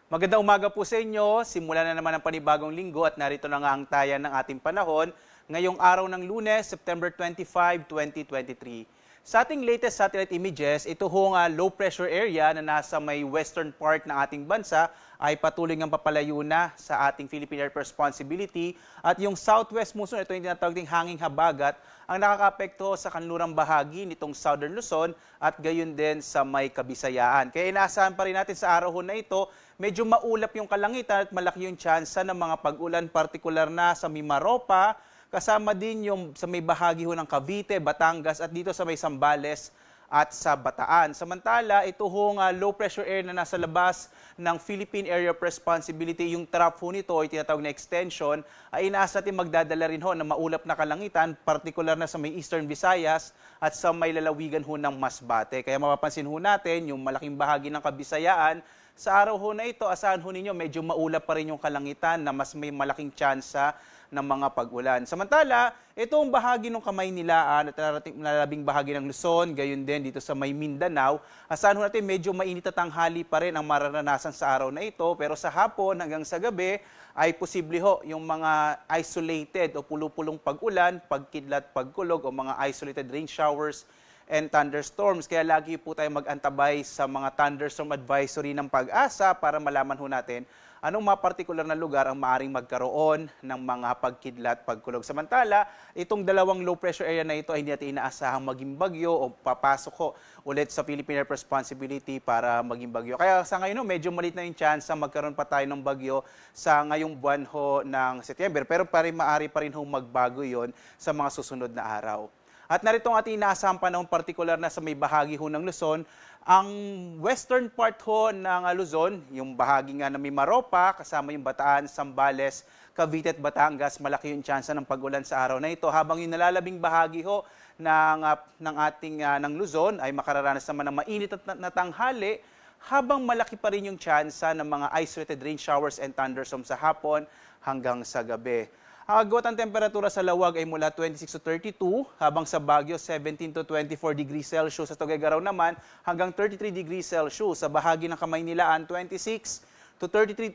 Magandang umaga po sa inyo. Simula na naman ang panibagong linggo at narito na nga ang tayan ng ating panahon ngayong araw ng Lunes, September 25, 2023. Sa ating latest satellite images, ito hong low pressure area na nasa may western part ng ating bansa ay patuloy ngang papalayo na sa ating Philippine Air Responsibility at yung southwest monsoon, ito yung tinatawag ding hanging habagat, ang nakakaapekto sa kanlurang bahagi nitong Southern Luzon at gayon din sa may Kabisayaan. Kaya inaasahan pa rin natin sa araw na ito, medyo maulap yung kalangitan at malaki yung tsansa ng mga pag-ulan, partikular na sa Mimaropa, kasama din yung sa may bahagi ho ng Cavite, Batangas at dito sa may Zambales at sa Bataan. Samantala, ito hong low pressure area na nasa labas ng Philippine Area of Responsibility, yung trough ho nito ay tinatawag na extension, ay inaasa natin magdadala rin ho ng maulap na kalangitan, partikular na sa may Eastern Visayas at sa may lalawigan ho ng Masbate. Kaya mapapansin ho natin yung malaking bahagi ng Kabisayaan, sa araw ho na ito, asahan ho ninyo medyo maulap pa rin yung kalangitan na mas may malaking tsansa ng mga pag-ulan. Samantala, itong bahagi ng Kamaynilaan at nalalabing bahagi ng Luzon, gayon din dito sa may Mindanao, asahan ho natin medyo mainit at tanghali pa rin ang mararanasan sa araw na ito, pero sa hapon hanggang sa gabi ay posible ho yung mga isolated o pulupulong pag-ulan, pagkidlat, pagkulog o mga isolated rain showers and thunderstorms. Kaya lagi po tayo mag-antabay sa mga thunderstorm advisory ng Pag-asa para malaman ho natin anong mga partikular na lugar ang maaring magkaroon ng mga pagkidlat, pagkulog. Samantala, itong dalawang low pressure area na ito ay hindi natin inaasahang maging bagyo o papasok ho ulit sa Philippine Air Responsibility para maging bagyo. Kaya sa ngayon, medyo maliit na yung chance na magkaroon pa tayo ng bagyo sa ngayong buwan ho ng September. Pero maaari pa rin ho magbago yon sa mga susunod na araw. At narito ang ating inaasahang panahon, partikular na sa may bahagi ho ng Luzon, ang western part ho ng Luzon, yung bahagi nga ng Mimaropa, kasama yung Bataan, Zambales, Cavite at Batangas, malaki yung tsansa ng pag-ulan sa araw na ito. Habang yung nalalabing bahagi ho ng ating ng Luzon ay makararanas naman ng mainit at na tanghali, habang malaki pa rin yung tsansa ng mga isolated rain showers and thunderstorms sa hapon hanggang sa gabi. Ang agwat ng temperatura sa Lawag ay mula 26 to 32, habang sa Baguio 17 to 24 degrees Celsius, sa Tuguegarao naman hanggang 33 degrees Celsius, sa bahagi ng Kamaynilaan 26 to 32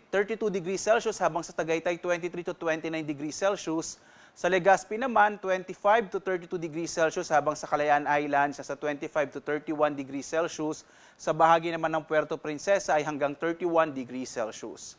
degrees Celsius, habang sa Tagaytay 23 to 29 degrees Celsius, sa Legazpi naman 25 to 32 degrees Celsius, habang sa Kalayaan Islands sa 25 to 31 degrees Celsius, sa bahagi naman ng Puerto Princesa ay hanggang 31 degrees Celsius.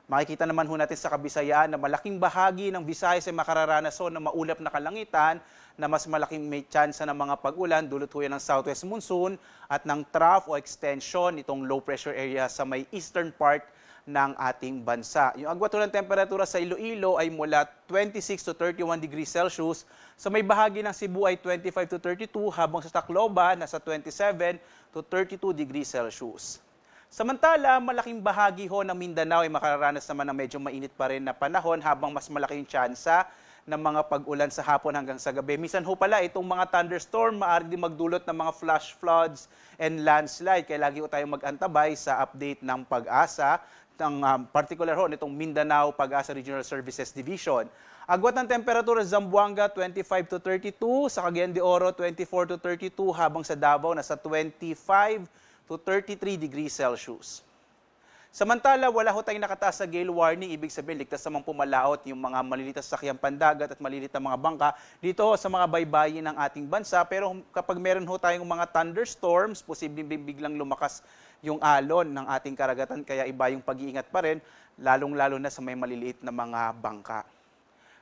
Makikita naman ho natin sa Kabisayaan na malaking bahagi ng Visayas ay makararanas ho ng maulap na kalangitan na mas malaking may tsansa ng mga pag-ulan dulot ho yan ng southwest monsoon at ng trough o extension itong low pressure area sa may eastern part ng ating bansa. Yung agwat ho ng temperatura sa Iloilo ay mula 26 to 31 degrees Celsius, sa may bahagi ng Cebu ay 25 to 32, habang sa Tacloban nasa 27 to 32 degrees Celsius. Samantala, malaking bahagi ho ng Mindanao ay makararanas naman ng medyo mainit pa rin na panahon habang mas malaki yung tsansa ng mga pag-ulan sa hapon hanggang sa gabi. Minsan ho pala, itong mga thunderstorm maaari din magdulot ng mga flash floods and landslide. Kaya lagi ho tayong mag-antabay sa update ng Pag-asa, ng particular ho nitong Mindanao Pag-asa Regional Services Division. Agwat ng temperatura sa Zamboanga 25 to 32, sa Cagayan de Oro 24 to 32, habang sa Davao nasa 25 to 33 degrees Celsius. Samantala, wala ho tayong nakataas sa gale warning, ibig sabihin ligtas namang pumalaot yung mga maliliit na sasakyang pandagat at maliliit na mga bangka dito sa mga baybayin ng ating bansa. Pero kapag meron ho tayong mga thunderstorms, posibleng biglang lumakas yung alon ng ating karagatan, kaya iba yung pag-iingat pa rin, lalong-lalo na sa may maliliit na mga bangka.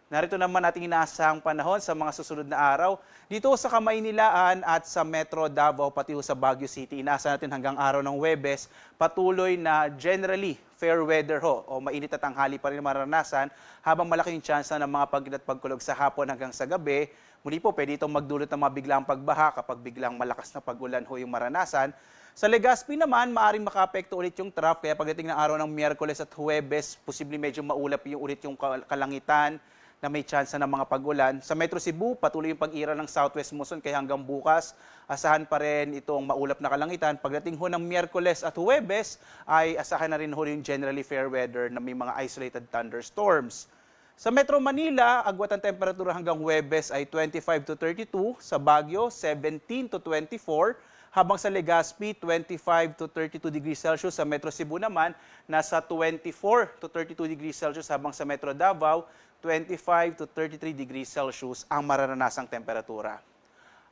Narito naman ating inaasahang panahon sa mga susunod na araw. Dito sa Kamaynilaan at sa Metro Davao, pati sa Baguio City, inaasahan natin hanggang araw ng Huwebes, patuloy na generally fair weather ho o mainit at tanghali pa rin maranasan, habang malaki yung tsansa ng mga pagkidlat pagkulog sa hapon hanggang sa gabi. Muli po, pwede itong magdulot ng mga biglang pagbaha kapag biglang malakas na pag-ulan ho yung maranasan. Sa Legazpi naman, maaaring makaapekto ulit yung trough, kaya pagdating ng araw ng Miyerkules at Huwebes, posibleng medyo maulap yung ulit yung kalangitan na may tsansa ng mga pag-ulan. Sa Metro Cebu, patuloy yung pag-ira ng southwest monsoon, kaya hanggang bukas, asahan pa rin itong maulap na kalangitan. Pagdating ho ng Miyerkules at Huwebes, ay asahan na rin ho yung generally fair weather na may mga isolated thunderstorms. Sa Metro Manila, agwat ang temperatura hanggang Huwebes ay 25 to 32, sa Baguio 17 to 24, Habang sa Legazpi, 25 to 32 degrees Celsius. Sa Metro Cebu naman, nasa 24 to 32 degrees Celsius. Habang sa Metro Davao, 25 to 33 degrees Celsius ang mararanasang temperatura.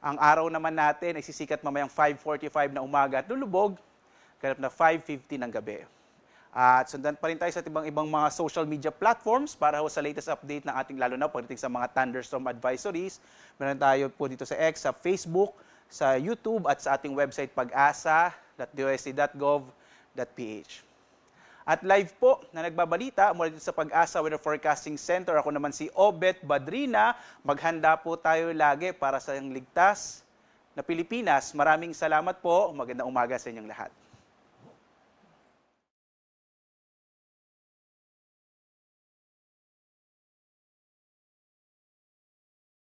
Ang araw naman natin ay sisikat mamayang 5:45 na umaga at lulubog, ganap na 5:50 ng gabi. At sundan pa rin tayo sa ibang mga social media platforms para ho sa latest update ng ating lalo na pagdating sa mga thunderstorm advisories. Meron tayo po dito sa X, sa Facebook, sa YouTube at sa ating website pag-asa.dosc.gov.ph. At live po na nagbabalita mula dito sa Pag-asa Weather Forecasting Center. Ako naman si Obet Badrina. Maghanda po tayo lagi para sa ligtas na Pilipinas. Maraming salamat po. Magandang umaga sa inyong lahat.